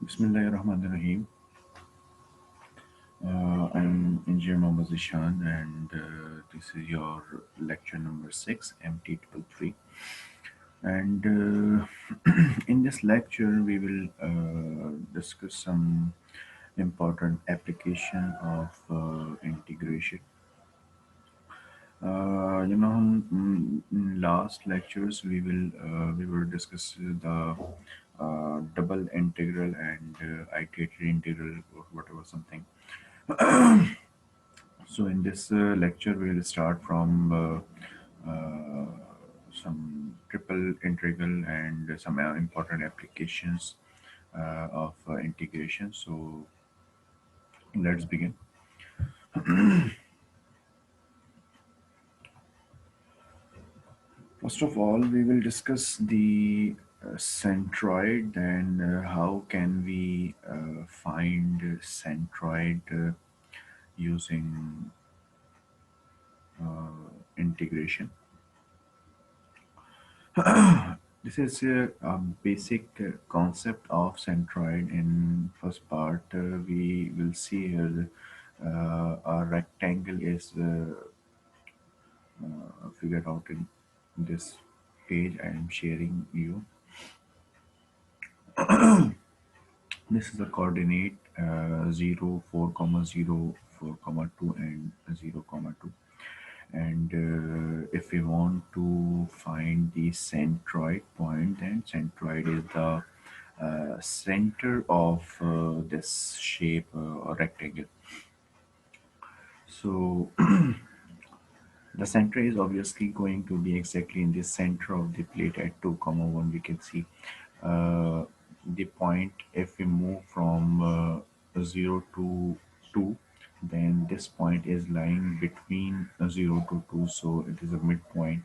Bismillahirrahmanirrahim. I'm Engineer Mohammad Zishan, and this is your lecture number 6, MT333. And in this lecture, we will discuss some important application of integration. In last lectures we will discuss the double integral and iterated integral or whatever something. So in this lecture, we'll start from some triple integral and some important applications of integration. So let's begin. First of all, we will discuss the centroid and how can we find centroid using integration. This is a basic concept of centroid. In first part, we will see here a rectangle is figured out in this page I am sharing you. This is a coordinate 0, 4, comma 0, 4, comma 2, and 0, comma 2. And if we want to find the centroid point, then centroid is the center of this shape or rectangle. So the center is obviously going to be exactly in the center of the plate at 2 comma 1. We can see uh, the point. If we move from 0 to 2, then this point is lying between 0 to 2, so it is a midpoint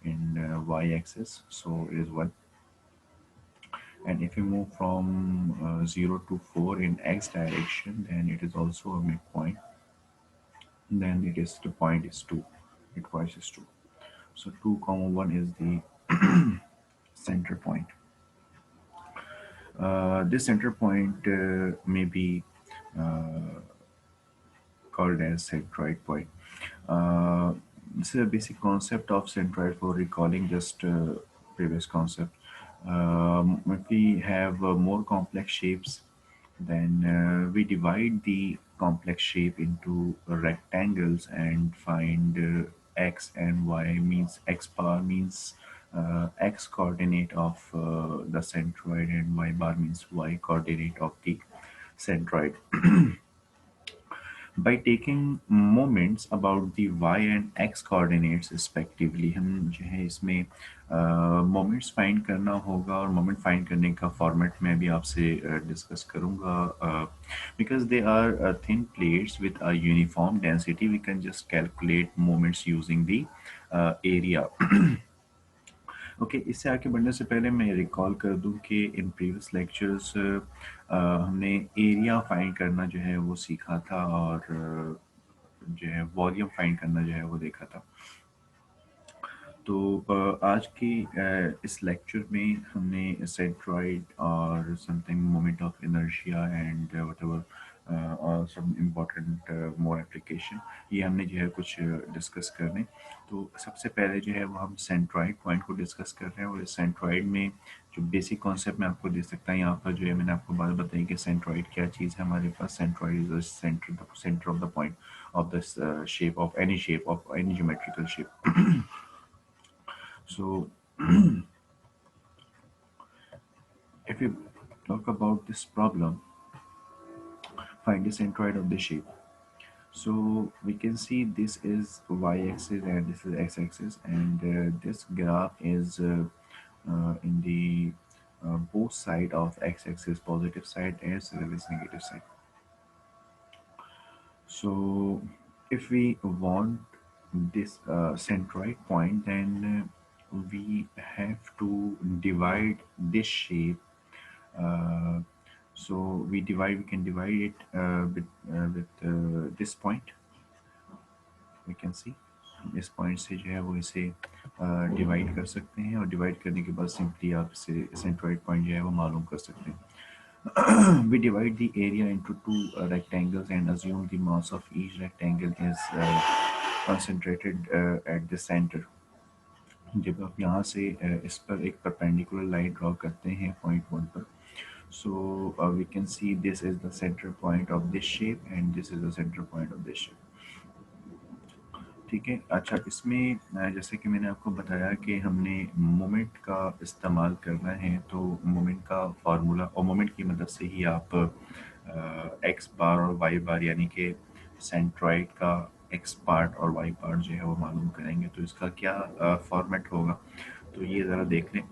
in y-axis, so it is 1. And if we move from 0 to 4 in x direction, then it is also a midpoint. Then it is the point is 2, it twice is 2. So 2 comma 1 is the center point. This center point may be uh, called as centroid point. Uh, this is a basic concept of centroid for recalling just previous concept. If we have more complex shapes, then we divide the complex shape into rectangles and find x and y. Means x bar means x coordinate of the centroid, and y bar means y coordinate of the centroid. By taking moments about the y and x coordinates respectively, हम जो है इसमें moments find करना होगा, और moment find करने का format मैं भी आपसे डिस्कस करूंगा. Because they are thin plates with a uniform density, we can just calculate moments using the area. Okay, इससे आगे बढ़ने से पहले मैं रिकॉल कर दूं कि इन प्रीवियस लेक्चर्स हमने एरिया फाइंड करना जो है वो सीखा था, और जो है वॉल्यूम फाइंड करना जो है वो देखा था. तो आज की इस लेक्चर में हमने सेंट्रॉइड और something moment of inertia and whatever और सम इम्पोर्टेंट मोर एप्लीकेशन, ये हमने जो है कुछ डिस्कस करने. तो सबसे पहले जो है वो हम सेंट्रॉइड पॉइंट को डिस्कस कर रहे हैं. और इस सेंट्रॉइड में जो बेसिक कॉन्सेप्ट मैं आपको दे सकता हूँ, यहाँ पर जो है मैंने आपको बात बताई कि सेंट्रॉइड क्या चीज़ है. हमारे पास centroid is the centre of the point of this shape of any geometrical shape. So if we talk about this problem, find the centroid of the shape. So we can see this is y-axis and this is x-axis, and this graph is in the both side of x-axis, positive side as well as negative side. So if we want this centroid point, then we have to divide this shape. Uh, so we can divide it with this point. We can see इस point से जो है वो इसे divide कर सकते हैं, और डिवाइड करने के बाद सिंपली आप इसे सेंट्रॉइड पॉइंट जो है वो मालूम कर सकते हैं. We divide the area into two rectangles and assume the mass of each rectangle is concentrated at the center. जब आप यहाँ से इस पर एक परपेंडिकुलर लाइन ड्रॉ करते हैं पॉइंट वन पर, so we can see this is the center point of this shape and this is the center point of this shape. ठीक है। अच्छा, इसमें जैसे कि मैंने आपको बताया कि हमने मोमेंट का इस्तेमाल करना है, तो मोमेंट का फार्मूला और मोमेंट की मदद से ही आप एक्स बार और वाई बार यानी कि सेंट्रॉइड का एक्स पार्ट और वाई पार्ट जो है वो मालूम करेंगे। तो इसका क्या फॉर्मेट होगा, तो ये ज़रा देख लें।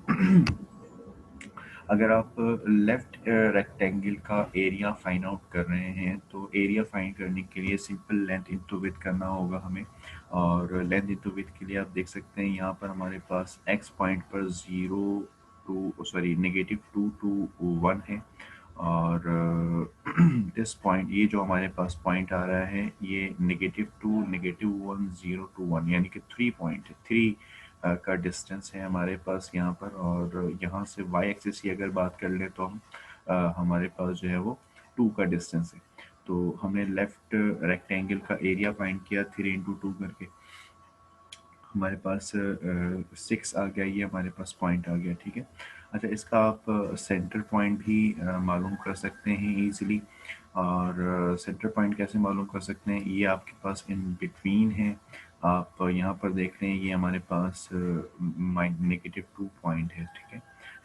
अगर आप लेफ्ट रेक्टेंगल का एरिया फाइंड आउट कर रहे हैं, तो एरिया फाइंड करने के लिए सिंपल लेंथ इनटू विड्थ करना होगा हमें। और लेंथ इनटू विड्थ के लिए आप देख सकते हैं यहाँ पर हमारे पास एक्स पॉइंट पर -2 to 1 है, और दिस पॉइंट, ये जो हमारे पास पॉइंट आ रहा है, ये -2, -1, 0 to 1 यानी कि 3 पॉइंट है, 3 का डिस्टेंस है हमारे पास यहाँ पर। और यहाँ से वाई एक्सिस की अगर बात कर लें तो हम हमारे पास जो है वो 2 का डिस्टेंस है। तो हमने लेफ्ट रेक्टेंगल का एरिया फाइंड किया 3 into 2 करके, हमारे पास 6 आ गया, ये हमारे पास पॉइंट आ गया। ठीक है। अच्छा, इसका आप सेंटर पॉइंट भी मालूम कर सकते हैं ईजिली। और सेंटर पॉइंट कैसे मालूम कर सकते हैं, ये आपके पास इन बिटवीन है। आप यहाँ पर देख रहे हैं ये हमारे पास -2 पॉइंट है। ठीक है।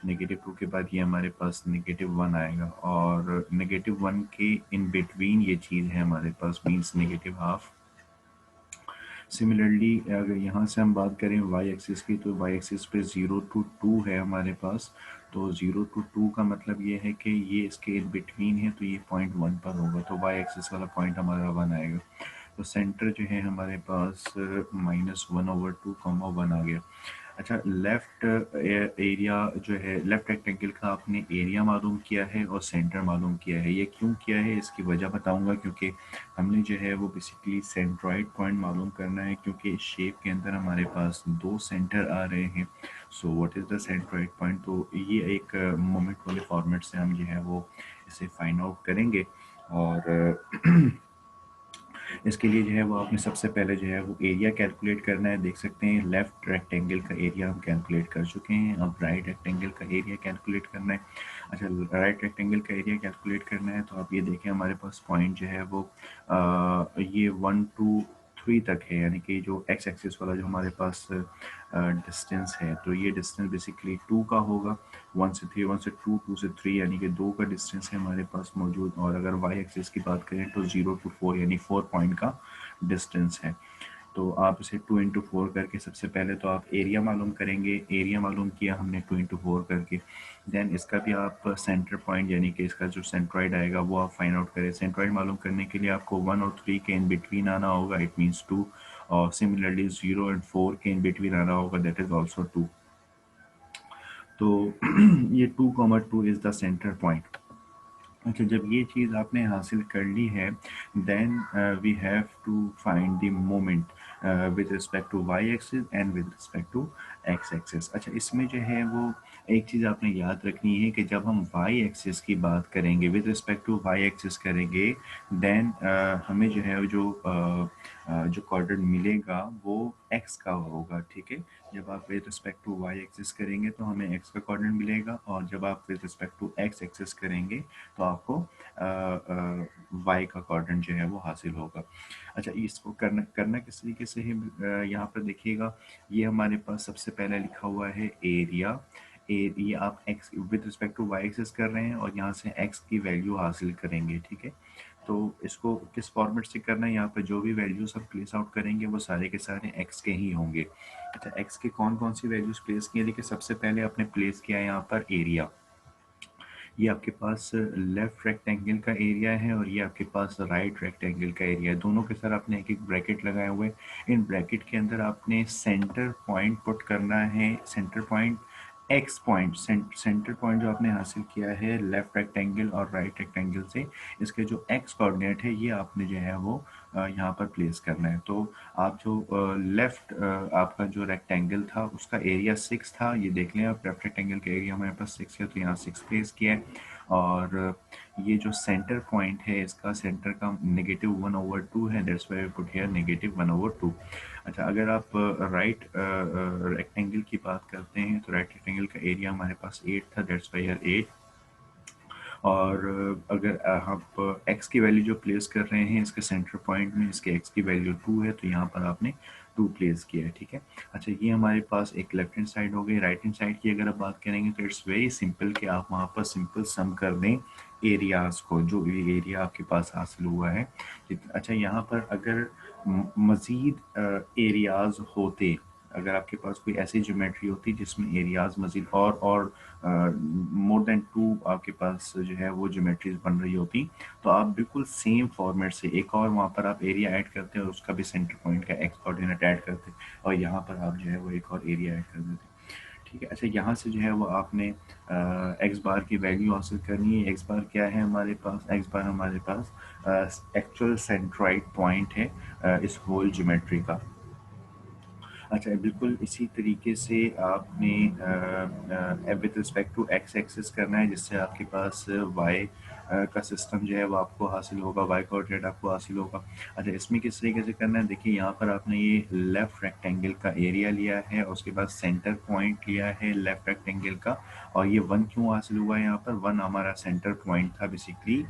-2 के बाद ये हमारे पास -1 आएगा, और -1 के इन बिटवीन ये चीज़ है हमारे पास, मीन्स -1/2। सिमिलरली अगर यहाँ से हम बात करें वाई एक्सिस की, तो वाई एक्सिस पे 0 to 2 है हमारे पास। तो 0 to 2 का मतलब ये है कि ये इसके इन बिटवीन है, तो ये पॉइंट 1 पर होगा, तो वाई एक्सिस वाला पॉइंट हमारा 1 आएगा। तो सेंटर जो है हमारे पास -1/2, 1 आ गया। अच्छा, लेफ्ट एरिया जो है, लेफ्ट रेक्टेंगल का आपने एरिया मालूम किया है और सेंटर मालूम किया है। ये क्यों किया है, इसकी वजह बताऊंगा, क्योंकि हमने जो है वो बेसिकली सेंट्रॉइड पॉइंट मालूम करना है, क्योंकि इस शेप के अंदर हमारे पास 2 सेंटर आ रहे हैं। So what is the centroid point, तो ये एक मोमेंट वाले फॉर्मेट से हम जो है वो इसे फाइंड आउट करेंगे। और इसके लिए जो है वो आपने सबसे पहले जो है वो एरिया कैलकुलेट करना है। देख सकते हैं लेफ्ट रेक्टेंगल का एरिया हम कैलकुलेट कर चुके हैं, अब राइट रेक्टेंगल का एरिया कैलकुलेट करना है। अच्छा, राइट रेक्टेंगल का एरिया कैलकुलेट करना है, तो आप ये देखें हमारे पास पॉइंट जो है वो ये 1 to 3 तक है, यानी कि जो एक्स एक्सिस वाला जो हमारे पास डिस्टेंस है, तो ये डिस्टेंस बेसिकली 2 का होगा। 1 से 3, 1 से 2, 2 से 3, यानी कि 2 का डिस्टेंस है हमारे पास मौजूद। और अगर वाई एक्सिस की बात करें तो 0 to 4 यानी 4 पॉइंट का डिस्टेंस है। तो आप इसे 2 into 4 करके सबसे पहले तो आप एरिया मालूम करेंगे। एरिया मालूम किया हमने 2 into 4 करके, देन इसका भी आप सेंटर पॉइंट यानी कि इसका जो सेंट्रॉइड आएगा वो आप फाइंड आउट करें। सेंट्रॉइड मालूम करने के लिए आपको 1 और 3 के इन बिटवीन आना होगा, इट मीन्स 2। और सिमिलरली 0 and 4 के इन बिटवीन आना होगा, दैट इज ऑल्सो 2। तो ये 2, 2 इज़ द सेंटर पॉइंट। अच्छा, जब ये चीज़ आपने हासिल कर ली है, then we have to find the moment with respect to Y axis and with respect to X axis. अच्छा, इसमें जो है वो एक चीज़ आपने याद रखनी है कि जब हम वाई एक्सिस की बात करेंगे, with respect to Y axis करेंगे, देन हमें जो है जो कोऑर्डिनेट मिलेगा वो एक्स का होगा। ठीक है। जब आप with respect to Y axis करेंगे तो हमें एक्स का कोऑर्डिनेट मिलेगा, और जब आप with respect to X axis करेंगे तो आपको वाई का कोऑर्डिनेट जो है वो हासिल होगा। अच्छा, इसको करना करना किस तरीके से है, यहाँ पर देखिएगा, ये हमारे पास सबसे पहले लिखा हुआ है एरिया। ये आप X with respect to Y axis कर रहे हैं और यहाँ से एक्स की वैल्यू हासिल करेंगे। ठीक है। तो इसको किस फॉर्मेट से करना है, यहाँ पर जो भी वैल्यूज हम प्लेस आउट करेंगे वो सारे के सारे एक्स के ही होंगे। अच्छा, एक्स के कौन कौन सी वैल्यूज प्लेस किए, देखिए सबसे पहले आपने प्लेस किया है यहाँ पर एरिया। ये आपके पास लेफ्ट रेक्टेंगल का एरिया है और ये आपके पास राइट रेक्टेंगल का एरिया है। दोनों के साथ आपने एक एक ब्रैकेट लगाए हुए हैं। इन ब्रैकेट के अंदर आपने सेंटर पॉइंट पुट करना है। Centre point x point, centre point जो आपने हासिल किया है लेफ्ट रेक्टेंगल और राइट रेक्टेंगल से, इसके जो एक्स कोऑर्डिनेट है ये आपने जो है वो यहाँ पर प्लेस करना है। तो आप जो लेफ्ट आपका जो रेक्टेंगल था उसका एरिया 6 था, ये देख लें आप, लेफ्ट रेक्टेंगल का एरिया हमारे पास 6 है, तो यहाँ 6 प्लेस किया है। और ये जो सेंटर पॉइंट है इसका सेंटर का -1/2 है, that's why we put here -1/2। अच्छा, अगर आप राइट रेक्टेंगल की बात करते हैं तो राइट रेक्टेंगल का एरिया हमारे पास 8 था, दैट्स व्हाई हियर 8। और अगर आप x की वैल्यू जो प्लेस कर रहे हैं इसके सेंटर पॉइंट में, इसके x की वैल्यू 2 है, तो यहाँ पर आपने 2 प्लेस किया है, ठीक है। अच्छा, ये हमारे पास एक लेफ्ट हैंड साइड हो गई। राइट हैंड साइड की अगर आप बात करेंगे तो इट्स वेरी सिंपल कि आप वहाँ पर सिंपल सम कर दें एरियाज को, जो भी एरिया आपके पास हासिल हुआ है। अच्छा, यहाँ पर अगर मज़ीद एरियाज होते, अगर आपके पास कोई ऐसी ज्योमेट्री होती जिसमें एरियाज मजीद और मोर देन 2 आपके पास जो है वो ज्योमेट्रीज बन रही होती, तो आप बिल्कुल सेम फॉर्मेट से एक और वहाँ पर आप एरिया ऐड करते हैं और उसका भी सेंटर पॉइंट का एक्स कोऑर्डिनेट ऐड करते हैं, और यहाँ पर आप जो है वो एक और एरिया ऐड कर देते हैं, ठीक है। अच्छा, यहाँ से जो है वो आपने एक्स बार की वैल्यू हासिल करनी है। एक्स बार क्या है हमारे पास? एक्स बार हमारे पास एक्चुअल सेंट्रॉइड पॉइंट है इस होल ज्योमेट्री का। अच्छा, बिल्कुल इसी तरीके से आपने with respect to X axis करना है, जिससे आपके पास वाई का सिस्टम जो है वो आपको हासिल होगा, वाई कोऑर्डिनेट आपको हासिल होगा। अच्छा, इसमें किस तरीके से करना है, देखिए यहाँ पर आपने ये लेफ़्ट रेक्टेंगल का एरिया लिया है, उसके बाद सेंटर पॉइंट लिया है लेफ़्ट रेक्टेंगल का, और ये 1 क्यों हासिल हुआ है यहाँ पर? 1 हमारा सेंटर पॉइंट था बेसिकली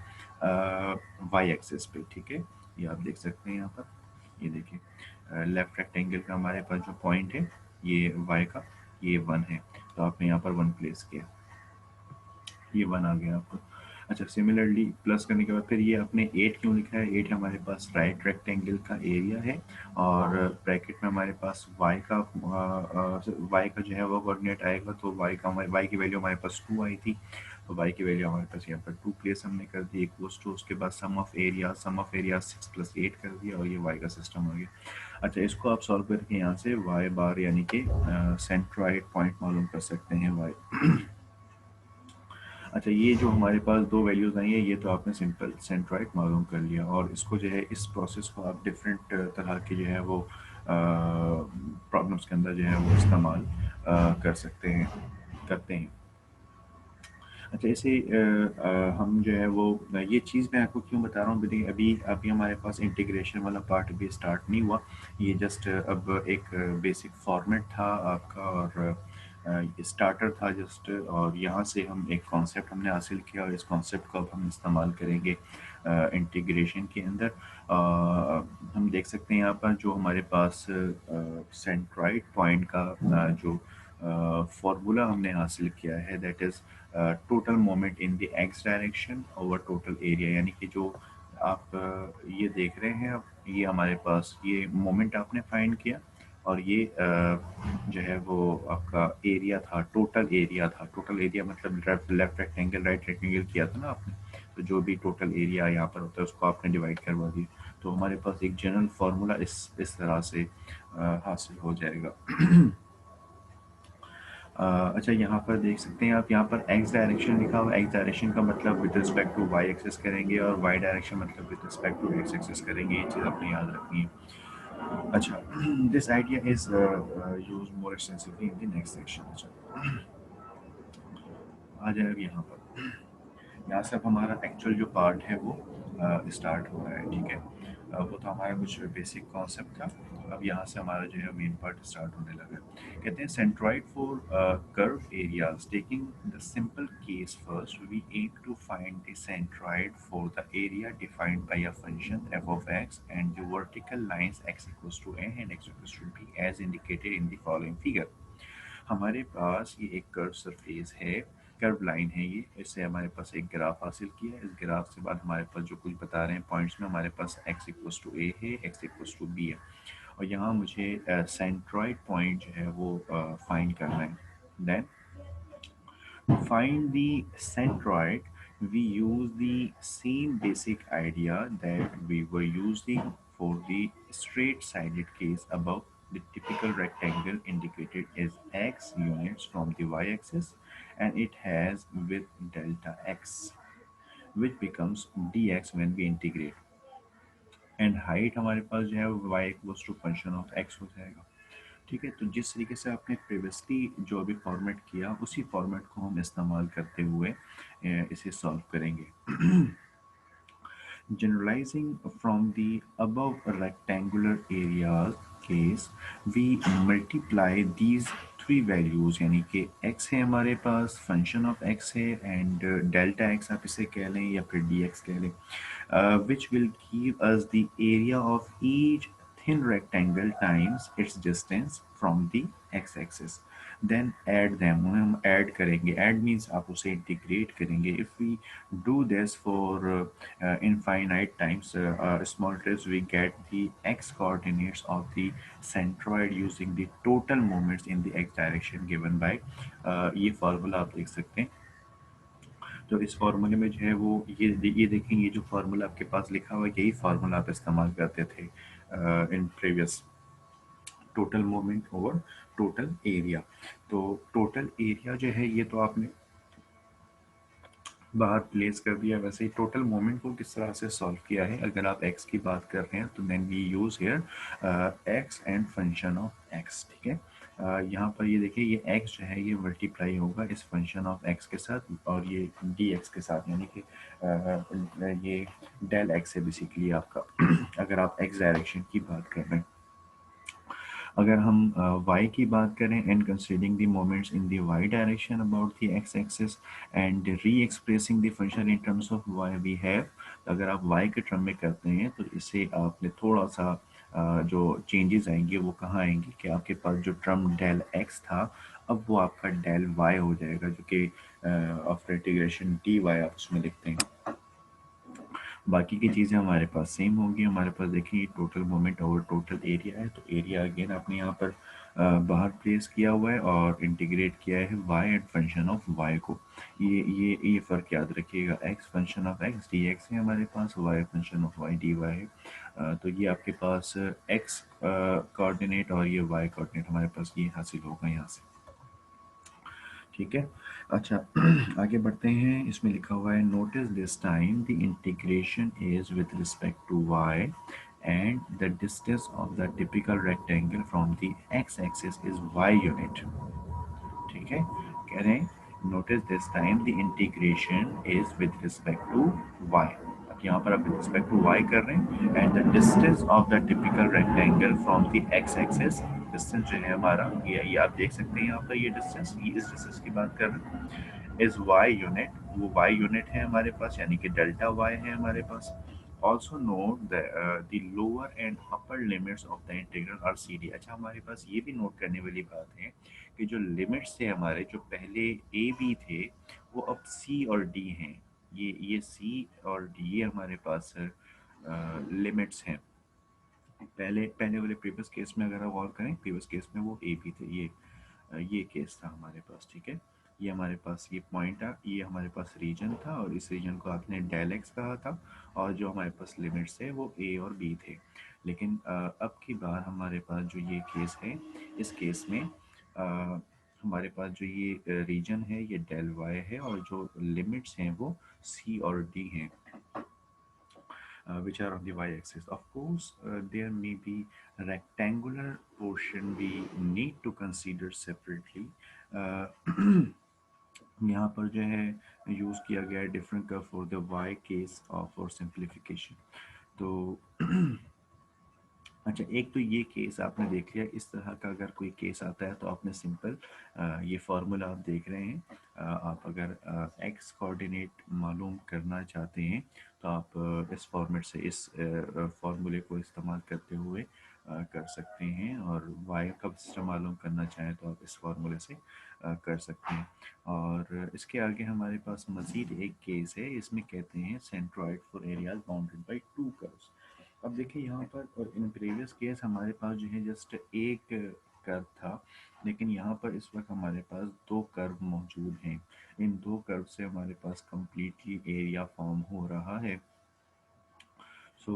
वाई एक्सिस पे, ठीक है। ये आप देख सकते हैं यहाँ पर, ये देखिए लेफ्ट रेक्टेंगल का हमारे पास जो पॉइंट है ये वाई का, ये 1 है, तो आपने यहाँ पर 1 प्लेस किया, ये 1 आ गया आपको। अच्छा, सिमिलरली प्लस करने के बाद फिर ये आपने 8 क्यों लिखा है? 8 हमारे पास राइट रेक्टेंगल का एरिया है, और ब्रैकेट में हमारे पास वाई का जो है वो कोऑर्डिनेट आएगा, तो वाई की वैल्यू हमारे पास 2 आई थी, तो वाई की वैल्यू हमारे पास यहाँ पर 2 प्लेस हमने कर दी, इक्वल्स टू उसके बाद सम ऑफ एरिया 6 + 8 कर दिया, और ये वाई का सिस्टम हो गया। अच्छा, इसको आप सॉल्व करके यहाँ से वाई बार यानी कि सेंट्रॉइड पॉइंट मालूम कर सकते हैं वाई। अच्छा, ये जो हमारे पास 2 वैल्यूज़ आई हैं, ये तो आपने सिंपल सेंट्रॉइड मालूम कर लिया, और इसको जो है इस प्रोसेस को आप डिफरेंट तरह के जो है वो प्रॉब्लम्स के अंदर जो है वो इस्तेमाल कर सकते हैं, करते हैं। अच्छा, ऐसे हम जो है वो ये चीज़ मैं आपको क्यों बता रहा हूँ, देखिए अभी अभी हमारे पास इंटीग्रेशन वाला पार्ट भी स्टार्ट नहीं हुआ, ये जस्ट अब एक बेसिक फॉर्मेट था आपका, और ये स्टार्टर था जस्ट, और यहाँ से हम एक कॉन्सेप्ट हमने हासिल किया, और इस कॉन्सेप्ट को अब हम इस्तेमाल करेंगे इंटीग्रेशन के अंदर। हम देख सकते हैं यहाँ पर जो हमारे पास सेंट्रॉइड पॉइंट का जो फार्मूला हमने हासिल किया है, that is total moment in the x direction over total area, यानी कि जो आप ये देख रहे हैं अब, ये हमारे पास ये मोमेंट आपने फाइंड किया, और ये जो है वो आपका एरिया था, टोटल एरिया था। टोटल एरिया मतलब लेफ्ट रेक्टेंगल राइट रेक्टेंगल किया था ना आपने, तो जो भी टोटल एरिया यहाँ पर होता है उसको आपने डिवाइड करवा दिया, तो हमारे पास एक जनरल फार्मूला इस तरह से हासिल हो जाएगा। अच्छा, यहाँ पर देख सकते हैं आप, यहाँ पर एक्स डायरेक्शन लिखा हुआ है, एक्स डायरेक्शन का मतलब with respect to Y axis करेंगे, और वाई डायरेक्शन मतलब with respect to X axis करेंगे, ये चीज़ आपने याद रखनी है। अच्छा, this idea is use more extensively in the next section. अच्छा, आ जाए अब यहाँ पर, यहाँ से अब हमारा एक्चुअल जो पार्ट है वो स्टार्ट हो रहा है, ठीक है। वो तो हमारा कुछ बेसिक कॉन्सेप्ट था, अब यहाँ से हमारा जो है मेन पार्ट स्टार्ट होने लगा है। कहते हैं centroid for curve areas, taking the simple case first, we aim to find the centroid for the area defined by a function f of x and the vertical lines x equals to a and x equals to b as indicated in the following figure। हमारे पास ये एक curve surface है, curve line है, ये इससे हमारे पास एक graph हासिल किया है। इस ग्राफ से बाद हमारे पास जो कुछ बता रहे हैं पॉइंट्स में, हमारे पास x इक्वल्स टू a है, x इक्वल्स टू b है, और यहाँ मुझे सेंट्रॉइड पॉइंट जो है वो फाइंड करना है। Then to find the centroid, we use the same basic idea that we were using for the straight-sided case above, the typical rectangle indicated is x units from the y-axis, and it has width delta x, which becomes dx when we integrate, and height हमारे पास जो है वो y equals to function of x हो जाएगा। ठीक है, तो जिस तरीके से आपने प्रीवियसली जो अभी फॉर्मेट किया उसी फॉर्मेट को हम इस्तेमाल करते हुए इसे सॉल्व करेंगे। Generalizing from the above rectangular area case, we multiply these three values, यानी कि x है हमारे पास, फंक्शन ऑफ x है, एंड डेल्टा x आप इसे कह लें या फिर dx कह लें, which will give us the area of each thin rectangle times its distance from the x-axis. Then add them, हम add करेंगे, add means आप उसे integrate करेंगे। If we do this for infinite times small trips, we get the x coordinates of the centroid using the total moments in the x direction given by ये formula आप देख सकते हैं। तो इस फार्मूले में जो है वो ये देखें, ये जो फार्मूला आपके पास लिखा हुआ है यही फार्मूला आप इस्तेमाल करते थे in previous, total moment over total area. तो टोटल एरिया जो है ये तो आपने बाहर प्लेस कर दिया। वैसे ही टोटल मोमेंट को किस तरह से सॉल्व किया है, अगर आप x की बात कर रहे हैं तो then we use here x and function of x। ठीक है, यहाँ पर ये देखिए ये x जो है ये मल्टीप्लाई होगा इस फंक्शन ऑफ x के साथ और ये dx के साथ, यानी कि ये डेल x है बेसिकली आपका अगर आप x डायरेक्शन की बात कर रहे हैं। अगर हम y की बात करें and considering the moments in the y direction about the x axis and re expressing the function in terms of y we have, अगर आप y के टर्म में करते हैं तो इससे आपने थोड़ा सा जो चेंजेस आएंगे वो कहाँ आएंगे कि आपके पास जो टर्म डेल x था अब वो आपका डेल y हो जाएगा, जो कि आफ्टर इंटीग्रेशन dy आप उसमें लिखते हैं। बाकी की चीज़ें हमारे पास सेम होंगी। हमारे पास देखिए total moment over total area है, तो एरिया अगेन आपने यहाँ पर बाहर प्लेस किया हुआ है और इंटीग्रेट किया है y and function of y को। ये फ़र्क याद रखिएगा, x function of x dx है हमारे पास, y function of y dy है। तो ये आपके पास x कोऑर्डिनेट और ये y कोऑर्डिनेट हमारे पास ये हासिल होगा यहाँ से। ठीक है, अच्छा आगे बढ़ते हैं। इसमें लिखा हुआ है notice this time the integration is with respect to y and the distance of the typical rectangle from the x axis is y unit. ठीक है, कह रहे हैं notice this time the integration is with respect to y। अब यहाँ पर आप with respect to y कर रहे हैं and the distance of the typical rectangle from the x axis, distance जो है हमारा ये आप देख सकते हैं यहाँ पर ये डिस्टेंस, ये इस डिस्टेंस की बात कर रहे हैं, इज y यूनिट, वो y यूनिट है हमारे पास, यानी कि डेल्टा y है हमारे पास। Also note the lower and upper limits of the integral are C D. अच्छा हमारे पास ये भी नोट करने वाली बात है कि जो लिमिट्स थे हमारे, जो पहले ए बी थे वो अब सी और डी हैं। ये सी और डी ये हमारे पास लिमिट्स हैं। पहले पहले वाले प्रीवियस केस में अगर आप गौर करें, प्रीवियस केस में वो ए बी थे, ये केस था हमारे पास। ठीक है, ये हमारे पास ये पॉइंट था, ये हमारे पास रीजन था और इस रीजन को आपने डेल एक्स कहा था और जो हमारे पास लिमिट्स है वो ए और बी थे। लेकिन अब की बार हमारे पास जो ये केस है, इस केस में हमारे पास जो ये रीजन है ये डेल वाई है और जो लिमिट्स हैं वो सी और डी हैं, which are on the y-axis. Of course, there may be rectangular portion we need to consider separately. Uh, यहाँ पर जो है यूज़ किया गया है different curve for the y case for simplification. तो अच्छा, एक तो ये केस आपने देख लिया। इस तरह का अगर कोई केस आता है तो आपने सिंपल ये फार्मूला आप देख रहे हैं, आप अगर एक्स कोऑर्डिनेट मालूम करना चाहते हैं तो आप इस फॉर्मेट से इस फार्मूले को इस्तेमाल करते हुए कर सकते हैं, और वाई का सिस्टम मालूम करना चाहें तो आप इस फार्मूले से कर सकते हैं। और इसके आगे हमारे पास मज़ीद एक केस है, इसमें कहते हैं centroid for areas bounded by two curves. अब देखिए यहाँ पर, और इन प्रीवियस केस हमारे पास जो है जस्ट एक कर्व था, लेकिन यहाँ पर इस वक्त हमारे पास दो कर्व मौजूद हैं। इन दो कर्व से हमारे पास completely एरिया फॉर्म हो रहा है। So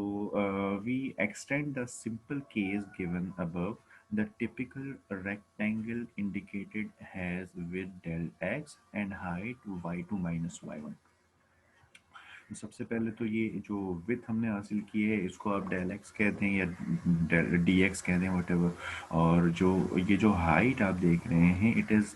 we extend the simple case given above The typical rectangle indicated has with del x and height y2 minus y1. सबसे पहले तो ये जो विथ हमने हासिल की है इसको आप डेल एक्स कहते हैं या डी एक्स कहते हैं वटेवर। और जो ये जो हाइट आप देख रहे हैं it is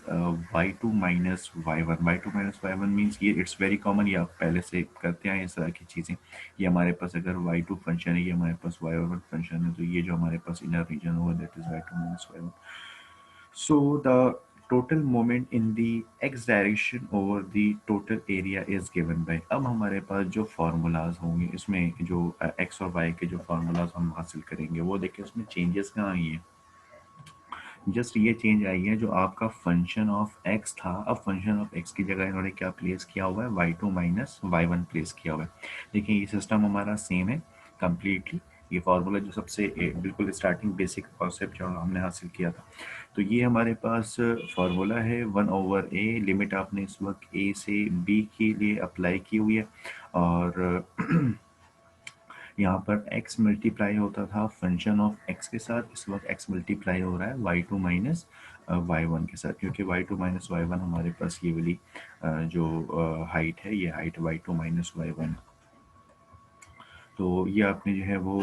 Y two minus Y one means ये इट्स वेरी कॉमन, ये आप पहले से करते हैं इस तरह की चीज़ें। ये हमारे पास अगर वाई टू फंक्शन है, ये हमारे पास वाई वन फंक्शन है, तो ये जो हमारे पास इनर रीजन होगा that is Y two minus Y one. So the total moment in the x direction over the total area is given by, अब हमारे पास जो फार्मूलाज होंगे इसमें जो x और y के जो फार्मूलाज हम हासिल करेंगे वो देखिए उसमें चेंजेस कहाँ आई है। जस्ट ये चेंज आई है, जो आपका फंक्शन ऑफ एक्स था अब फंक्शन ऑफ एक्स की जगह इन्होंने क्या प्लेस किया हुआ है, Y two minus Y one place किया हुआ है। देखिए ये सिस्टम हमारा सेम है कम्प्लीटली। ये फार्मूला जो सबसे बिल्कुल स्टार्टिंग बेसिक कॉन्सेप्ट जो हमने हासिल किया था, तो ये हमारे पास फार्मूला है 1/a। लिमिट आपने इस वक्त a से b के लिए अप्लाई की हुई है। और यहाँ पर x मल्टीप्लाई होता था फंक्शन ऑफ x के साथ, इस वक्त x मल्टीप्लाई हो रहा है y2 माइनस y1 के साथ, क्योंकि y2 माइनस y1 हमारे पास ये वाली जो हाइट है, ये हाइट y2 माइनस y1। तो ये आपने जो है वो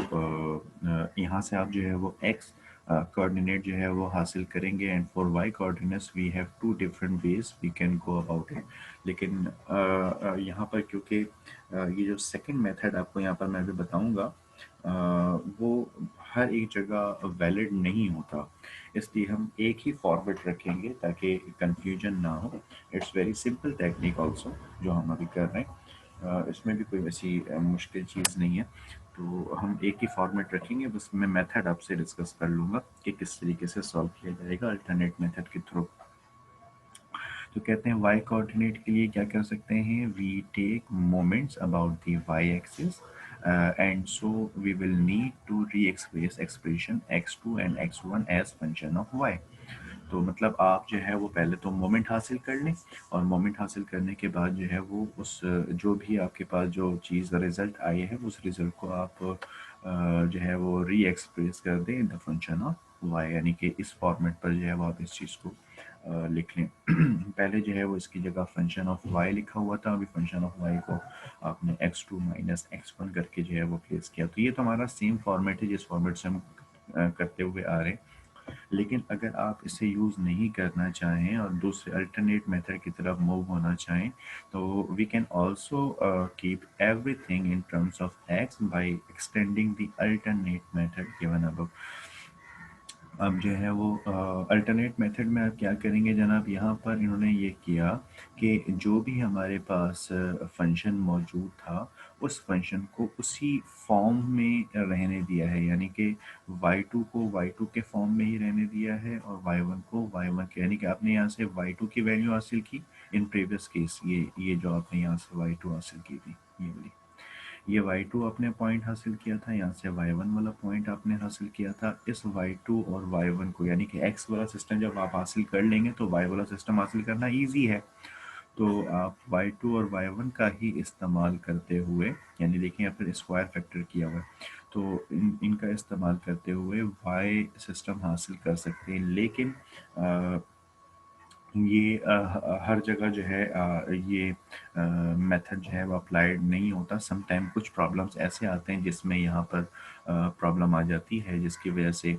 यहाँ से आप जो है वो x कोऑर्डिनेट जो है वो हासिल करेंगे। And for y coordinates we have two different ways we can go about it. लेकिन यहाँ पर क्योंकि ये जो सेकंड मेथड आपको यहाँ पर मैं भी बताऊँगा वो हर एक जगह वैलिड नहीं होता, इसलिए हम एक ही फॉर्मेट रखेंगे ताकि कंफ्यूजन ना हो। It's very simple technique also जो हम अभी कर रहे हैं, इसमें भी कोई वैसी मुश्किल चीज़ नहीं है। तो हम एक ही फॉर्मेट रखेंगे, बस मैं मेथड आपसे डिस्कस कर लूँगा कि किस तरीके से सॉल्व किया जाएगा अल्टरनेट मेथड के थ्रू। तो कहते हैं वाई कोऑर्डिनेट के लिए क्या कर सकते हैं, we take moments about the Y axis and so we will need to re express expression x2 and x1 as function of y। तो मतलब आप जो है वो पहले तो मोमेंट हासिल कर लें, और मोमेंट हासिल करने के बाद जो है वो उस जो भी आपके पास जो चीज़ रिजल्ट आई है उस रिजल्ट को आप जो है वो री एक्सप्रेस कर दें in the function of Y, यानी कि इस फॉर्मेट पर जो है वो आप इस चीज़ को लिख लें। पहले जो है वो इसकी जगह फंक्शन ऑफ वाई लिखा हुआ था, अभी फंक्शन ऑफ वाई को आपने x2 माइनस x1 करके जो है वो प्लेस किया। तो ये तो हमारा सेम फॉर्मेट है जिस फॉर्मेट से हम करते हुए आ रहे हैं। लेकिन अगर आप इसे यूज़ नहीं करना चाहें और दूसरे अल्टरनेट मेथड की तरफ मूव होना चाहें, तो we can also keep everything in terms of X by extending the alternate method given above. अब जो है वो अल्टरनेट मेथड में आप क्या करेंगे जनाब, यहाँ पर इन्होंने ये किया कि जो भी हमारे पास फंक्शन मौजूद था उस फंक्शन को उसी फॉर्म में रहने दिया है, यानी कि y2 को y2 के फॉर्म में ही रहने दिया है और y1 को y1 के, यानी कि आपने यहाँ से y2 की वैल्यू हासिल की इन प्रीवियस केस, ये जो आपने यहाँ से y2 हासिल की थी ये वाली, ये y2 आपने पॉइंट हासिल किया था, यहाँ से y1 वाला पॉइंट आपने हासिल किया था। इस y2 और y1 को, यानी कि x वाला सिस्टम जब आप हासिल कर लेंगे तो y वाला सिस्टम हासिल करना इजी है। तो आप y2 और y1 का ही इस्तेमाल करते हुए, यानी देखिए यहाँ पर स्क्वायर फैक्टर किया हुआ है, तो इनका इस्तेमाल करते हुए y सिस्टम हासिल कर सकते हैं। लेकिन ये हर जगह जो है ये मेथड जो है वो अप्लाइड नहीं होता। सम टाइम कुछ प्रॉब्लम्स ऐसे आते हैं जिसमें यहाँ पर प्रॉब्लम आ जाती है जिसकी वजह से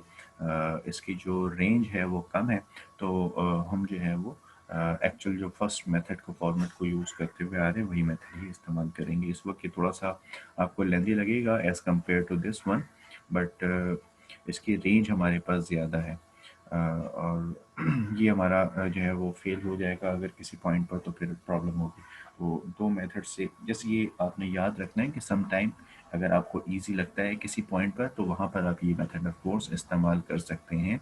इसकी जो रेंज है वो कम है। तो हम जो है वो एक्चुअल जो फर्स्ट मेथड को फॉर्मेट को यूज़ करते हुए आ रहे हैं वही मेथड ही इस्तेमाल करेंगे। इस वक्त ये थोड़ा सा आपको लेंदी लगेगा as compare to this one, but इसकी रेंज हमारे पास ज़्यादा है। और ये हमारा जो है वो फेल हो जाएगा अगर किसी पॉइंट पर, तो फिर प्रॉब्लम होगी। वो दो मेथड से जैसे ये आपने याद रखना है कि सम टाइम अगर आपको इजी लगता है किसी पॉइंट पर तो वहाँ पर आप ये मेथड ऑफ कोर्स इस्तेमाल कर सकते हैं।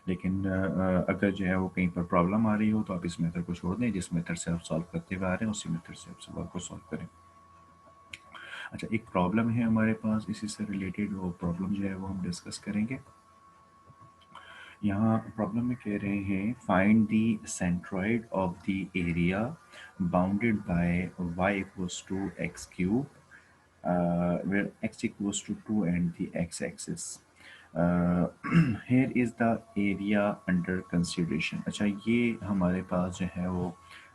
लेकिन अगर जो है वो कहीं पर प्रॉब्लम आ रही हो तो आप इस मेथड को छोड़ दें, जिस मेथड से आप सॉल्व करते हुए आ रहे हैं उसी मेथड से आप सवाल को सॉल्व करें। अच्छा, एक प्रॉब्लम है हमारे पास इसी से रिलेटेड, वो प्रॉब्लम जो है वो हम डिस्कस करेंगे। यहाँ प्रॉब्लम में कह रहे हैं find the centroid of the area bounded by y equals to X cube where x equals to 2 and the x-axis. Here is the area under consideration. अच्छा, ये हमारे पास जो है वो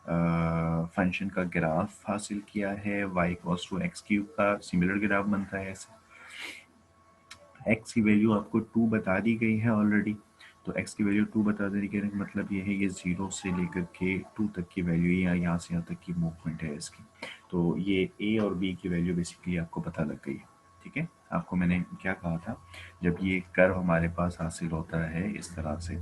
फंक्शन का ग्राफ हासिल किया है, y equals to X cube का सिमिलर ग्राफ बनता है ऐसे। एक्स की वैल्यू आपको 2 बता दी गई है ऑलरेडी, तो एक्स की वैल्यू 2 बता दी गई है, मतलब ये है ये 0 से लेकर के 2 तक की वैल्यू या यहाँ से यहाँ तक की मूवमेंट है इसकी। तो ये ए और बी की वैल्यू बेसिकली आपको पता लग गई है। ठीक है, आपको मैंने क्या कहा था, जब ये कर्व हमारे पास हासिल होता है इस तरह से,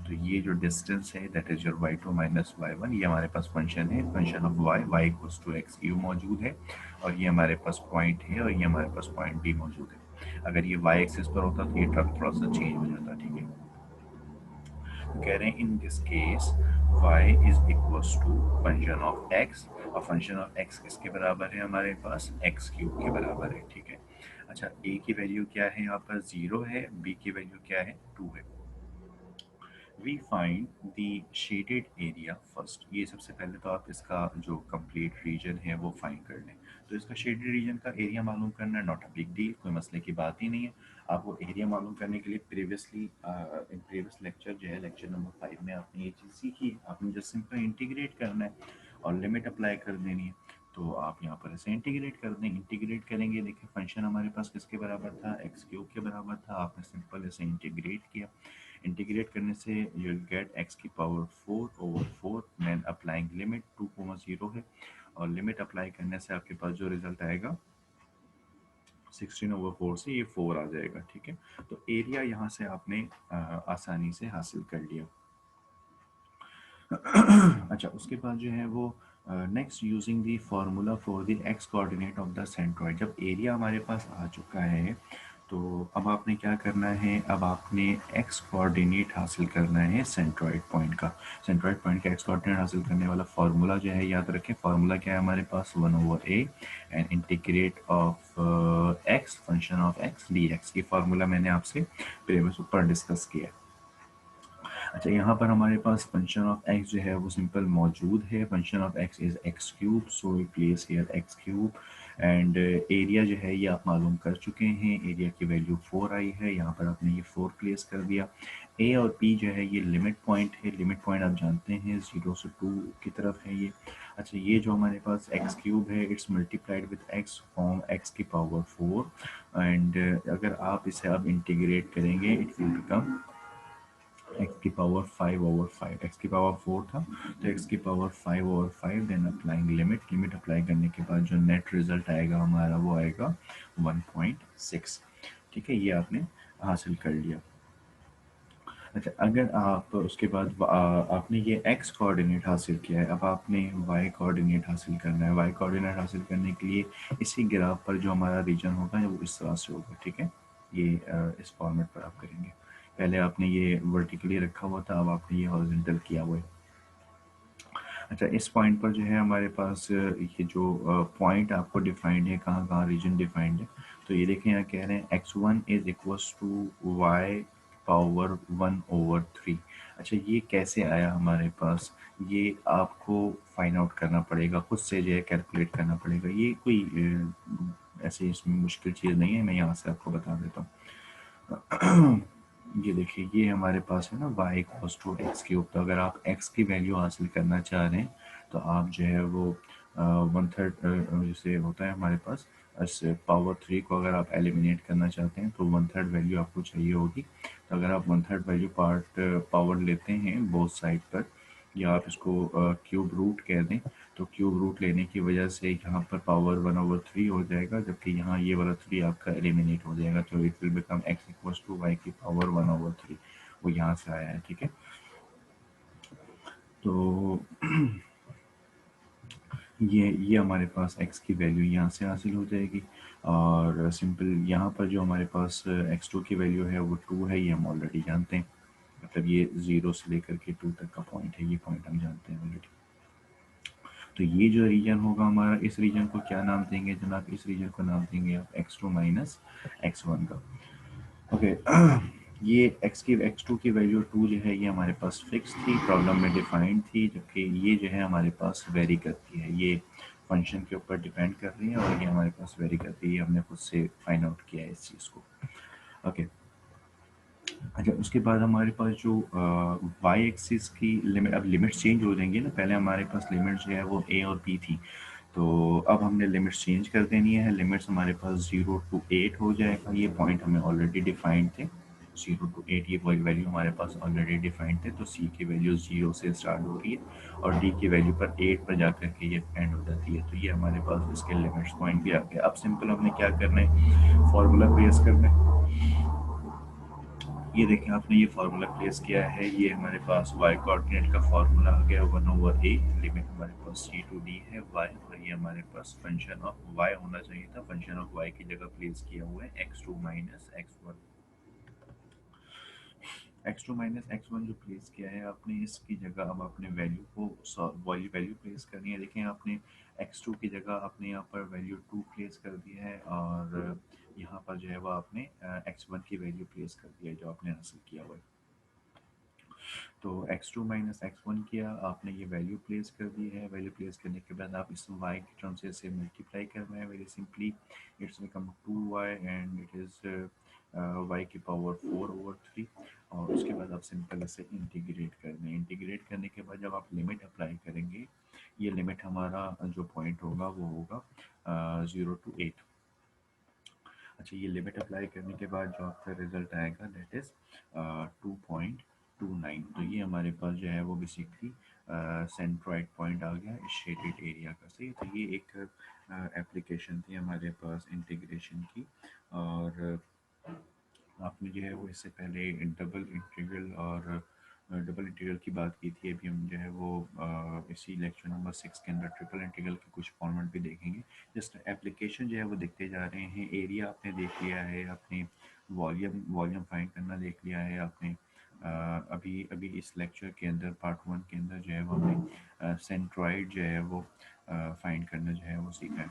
तो ये जो डिस्टेंस है that is your y2 minus y1, ये हमारे पास फंक्शन है, function of y equals to X cube मौजूद है, और ये हमारे पास पॉइंट है और ये हमारे पास पॉइंट भी मौजूद है। अगर ये y एक्सिस पर होता तो ये टर्म थोड़ा सा चेंज हो जाता। ठीक है, तो कह रहे हैं in this case y is equals to function of x, और फंक्शन ऑफ x किसके बराबर है हमारे पास, एक्स क्यूब के बराबर है। ठीक है, अच्छा a की वैल्यू क्या है यहाँ पर, 0 है, b की वैल्यू क्या है, 2 है। We find the shaded area first, ये सबसे पहले तो आप इसका जो कंप्लीट रीजन है वो फाइंड कर लें। तो इसका शेडेड रीजन का एरिया मालूम करना नॉट अ बिग डील, कोई मसले की बात ही नहीं है। आपको एरिया मालूम करने के लिए प्रीवियसली इन प्रीवियस लेक्चर जो है लेक्चर नंबर 5 में आपने ये चीज़ सीखी है, आपने जस्ट सिंपल इंटीग्रेट करना है और लिमिट अप्लाई कर देनी है। तो आप यहाँ पर ऐसे इंटीग्रेट कर दें, इंटीग्रेट करेंगे, देखिए फंक्शन हमारे पास किसके बराबर था, एक्स क्यूब के बराबर था, आपने सिंपल ऐसे इंटीग्रेट किया। इंटीग्रेट करने से यू विल गेट एक्स की पावर 4/4 मैन अप्लाइंग लिमिट 2,0 है, और लिमिट अप्लाई करने से आपके पास जो रिजल्ट आएगा 16/4 से ये 4 आ जाएगा। ठीक है, तो एरिया यहाँ से आपने आसानी से हासिल कर लिया। अच्छा, उसके बाद जो है वो next using the formula for the x coordinate of the centroid, जब एरिया हमारे पास आ चुका है तो अब आपने क्या करना है, अब आपने एक्स कोऑर्डिनेट हासिल करना है सेंट्रॉइड पॉइंट का। सेंट्रॉइड पॉइंट का एक्स कोऑर्डिनेट हासिल करने वाला फार्मूला जो है याद रखें, फार्मूला क्या है हमारे पास, 1/a and integrate of x function of x D x. ये फार्मूला मैंने आपसे प्रीवियस ऊपर डिस्कस किया। अच्छा, यहाँ पर हमारे पास फंक्शन ऑफ एक्स जो है वो सिंपल मौजूद है, function of X is X cube, so we place here X cube. And area जो है ये आप मालूम कर चुके हैं, एरिया की वैल्यू 4 आई है, यहाँ पर आपने ये 4 प्लेस कर दिया। ए और पी जो है ये लिमिट पॉइंट है, लिमिट पॉइंट आप जानते हैं 0 से 2 की तरफ है ये। अच्छा, ये जो हमारे पास एक्स क्यूब है it's multiplied with X form X की पावर 4, एंड अगर आप इसे अब इंटीग्रेट करेंगे इट विल बिकम एक्स की पावर 5/5, एक्स की पावर 4 था तो एक्स की power 5/5, then applying limit, limit apply करने के बाद जो नेट रिजल्ट आएगा हमारा वो आएगा 1.6। ठीक है, ये आपने हासिल कर लिया। अच्छा, अगर आप उसके बाद आपने ये एक्स कोऑर्डिनेट हासिल किया है, अब आपने वाई कोऑर्डिनेट हासिल करना है। वाई कोऑर्डिनेट हासिल करने के लिए इसी ग्राफ पर जो हमारा रीजन होगा वो इस तरह से होगा। ठीक है, ये इस फॉर्मेट पर आप करेंगे। पहले आपने ये वर्टिकली रखा हुआ था, अब आपने ये हॉरिजॉन्टल किया हुआ है। अच्छा, इस पॉइंट पर जो है हमारे पास ये जो पॉइंट आपको डिफाइंड है, कहाँ कहाँ रीजन डिफाइंड है, तो ये देखें यहाँ कह रहे हैं x1 is equals to y power 1/3। अच्छा, ये कैसे आया हमारे पास, ये आपको फाइंड आउट करना पड़ेगा, खुद से जो है कैलकुलेट करना पड़ेगा। ये कोई ऐसे इसमें मुश्किल चीज़ नहीं है, मैं यहाँ से आपको बता देता हूँ। ये देखिए, ये हमारे पास है ना y equals to X cube, तो अगर आप x की वैल्यू हासिल करना चाह रहे हैं तो आप जो है वो 1/3 जैसे होता है हमारे पास, इस पावर 3 को अगर आप एलिमिनेट करना चाहते हैं तो 1/3 वैल्यू आपको चाहिए होगी। तो अगर आप 1/3 वैल्यू पावर लेते हैं बोथ साइड पर, या आप इसको क्यूब रूट कह दें, तो क्यूब रूट लेने की वजह से यहाँ पर पावर 1/3 हो जाएगा, जबकि यहाँ ये वाला 3 आपका एलिमिनेट हो जाएगा, तो it will become X equals to Y की पावर 1/3। वो यहाँ से आया है। ठीक है, तो ये हमारे पास x की वैल्यू यहाँ से हासिल हो जाएगी, और सिंपल यहाँ पर जो हमारे पास x2 की वैल्यू है वो 2 है, ये हम ऑलरेडी जानते हैं, मतलब ये 0 से लेकर के 2 तक का पॉइंट है, ये पॉइंट हम जानते हैं ऑलरेडी। तो ये जो रीजन होगा हमारा, इस रीजन को क्या नाम देंगे जनाब, इस रीजन को नाम देंगे आप x2 माइनस x1 का। ओके, ये x2 की वैल्यू 2 जो है ये हमारे पास फिक्स थी, प्रॉब्लम में डिफाइंड थी, जबकि ये जो है हमारे पास वेरी करती है, ये फंक्शन के ऊपर डिपेंड कर रही है और ये हमारे पास वेरी करती है, हमने खुद से फाइंड आउट किया है इस चीज़ को। ओके, अच्छा, उसके बाद हमारे पास जो वाई एक्सिस की लिमिट, अब लिमिट्स चेंज हो जाएंगी ना। पहले हमारे पास लिमिट जो है वो ए और बी थी, तो अब हमने लिमिट्स चेंज कर देनी है। लिमिट्स हमारे पास 0 to 8 हो जाएगा। ये पॉइंट हमें ऑलरेडी डिफाइंड थे, 0 to 8 ये वैल्यू हमारे पास ऑलरेडी डिफाइंड थे। तो सी की वैल्यू 0 से स्टार्ट होती है और डी की वैल्यू पर 8 पर जाकर के ये एंड हो जाती है। तो ये हमारे पास इसके लिमिट्स पॉइंट भी आ गया। अब सिंपल हमने क्या करना है, फॉर्मूला प्लेस करना है। ये देखें, आपने ये फार्मूला प्लेस किया है, ये हमारे पास वाई कोऑर्डिनेट का फार्मूला आ गया 1/a। लिमिट हमारे पास सी टू डी है वाई, और ये हमारे पास फंक्शन ऑफ वाई होना चाहिए था। फंक्शन ऑफ वाई की जगह प्लेस किया हुआ है x2 minus x1। x2 minus x1 जो प्लेस किया है आपने, इसकी जगह अब अपने वैल्यू को वही वैल्यू प्लेस करनी है। देखें, आपने x2 की जगह आपने यहाँ पर वैल्यू 2 प्लेस कर दिया है, और यहाँ पर जो है वो आपने x1 की वैल्यू प्लेस कर दिया है जो आपने हासिल किया हुआ है। तो x2 माइनस x1 किया आपने, ये वैल्यू प्लेस कर दी है। वैल्यू प्लेस करने के बाद आप इस y की टर्म से इसे मल्टीप्लाई करना है। Very simply it's become 2y and it is y की पावर 4/3। और उसके बाद आप सिंपल इसे इंटीग्रेट करना है। इंटीग्रेट करने के बाद जब आप लिमिट अप्लाई करेंगे, ये लिमिट हमारा जो पॉइंट होगा वो होगा 0 to 8। अच्छा, ये लिमिट अप्लाई करने के बाद जो आपका रिजल्ट आएगा दैट इज़ 2.29। तो ये हमारे पास जो है वो बेसिकली सेंट्रॉइड पॉइंट आ गया इस शेडेड एरिया का। सही, तो ये एक एप्लीकेशन थी हमारे पास इंटीग्रेशन की। और आपने जो है वो इससे पहले डबल इंटीग्रल की बात की थी। अभी हम जो है वो इसी लेक्चर नंबर 6 के अंदर ट्रिपल इंटीग्रल के कुछ फॉर्मेट भी देखेंगे। जस्ट एप्लीकेशन जो है वो देखते जा रहे हैं। एरिया आपने देख लिया है, आपने वॉल्यूम फाइंड करना देख लिया है आपने। अभी अभी इस लेक्चर के अंदर पार्ट 1 के अंदर जो है वो हमने सेंट्रॉइड जो है वो फाइंड करना जो है वो सीखा है।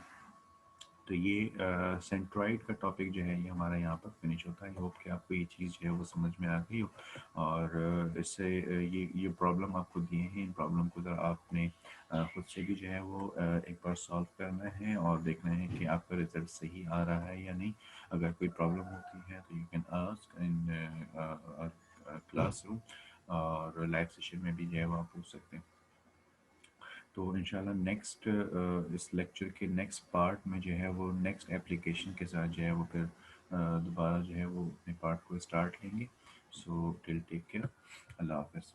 तो ये सेंट्रॉइड का टॉपिक जो है ये हमारा यहाँ पर फिनिश होता है। आई होप कि आपको ये चीज़ जो है वो समझ में आ गई हो। और इससे ये प्रॉब्लम आपको दिए हैं, इन प्रॉब्लम को ज़रा आपने खुद से भी जो है वो एक बार सॉल्व करना है और देखना है कि आपका रिजल्ट सही आ रहा है या नहीं। अगर कोई प्रॉब्लम होती है तो you can ask in classroom, और लाइव सेशन में भी जो है वो आप पूछ सकते हैं। तो इंशाल्लाह नेक्स्ट इस लेक्चर के नेक्स्ट पार्ट में जो है वो नेक्स्ट एप्लीकेशन के साथ जो है वो फिर दोबारा जो है वो अपने पार्ट को स्टार्ट लेंगे। सो टिल टेक केयर, अल्लाह हाफ़िज़।